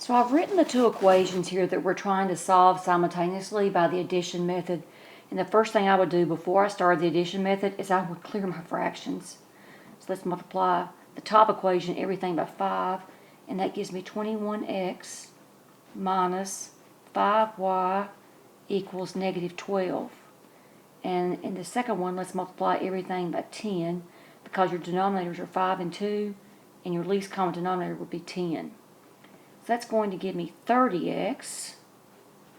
So I've written the two equations here that we're trying to solve simultaneously by the addition method. And the first thing I would do before I start the addition method is I would clear my fractions. So let's multiply the top equation, everything, by 5. And that gives me 21x minus 5y equals negative 12. And in the second one, let's multiply everything by 10, because your denominators are 5 and 2, and your least common denominator would be 10. So that's going to give me 30x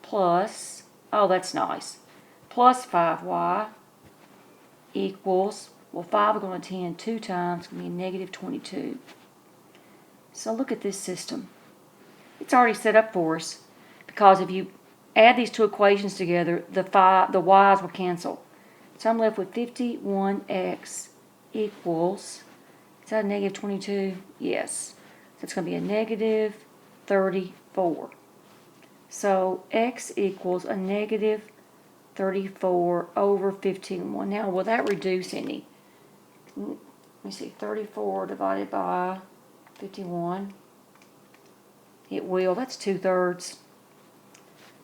plus, oh, that's nice, plus 5y equals, well, 5 are going to 10 2 times, it's going to be negative 22. So look at this system. It's already set up for us, because if you add these two equations together, the y's will cancel. So I'm left with 51x equals, is that a negative 22? Yes. So it's going to be a negative 34. So x equals a negative 34 over 51. Now, will that reduce any? Let me see, 34 divided by 51. It will. That's 2/3. So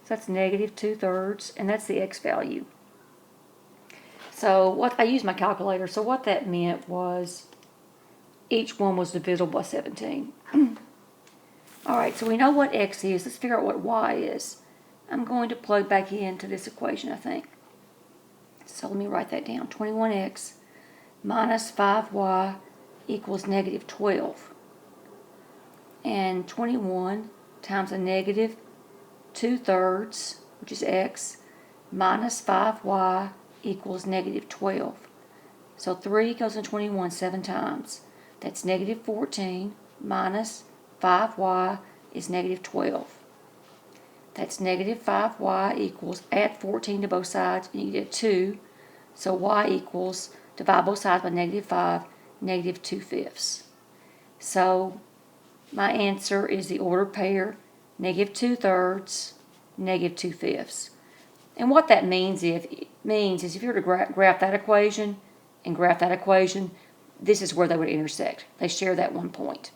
that's negative 2/3, and that's the x value. So what I used my calculator. So what that meant was each one was divisible by 17. All right, so we know what x is. Let's figure out what y is. I'm going to plug back into this equation, I think. So let me write that down. 21x minus 5y equals negative 12. And 21 times a negative 2/3, which is x, minus 5y equals negative 12. So 3 goes in 21 7 times. That's negative 14 minus 5y is negative 12. That's negative 5y equals, add 14 to both sides, and you get 2. So y equals, divide both sides by negative 5, negative 2/5. So my answer is the ordered pair, negative 2/3, negative 2/5. And what that means is if you were to graph that equation and graph that equation, this is where they would intersect. They share that one point.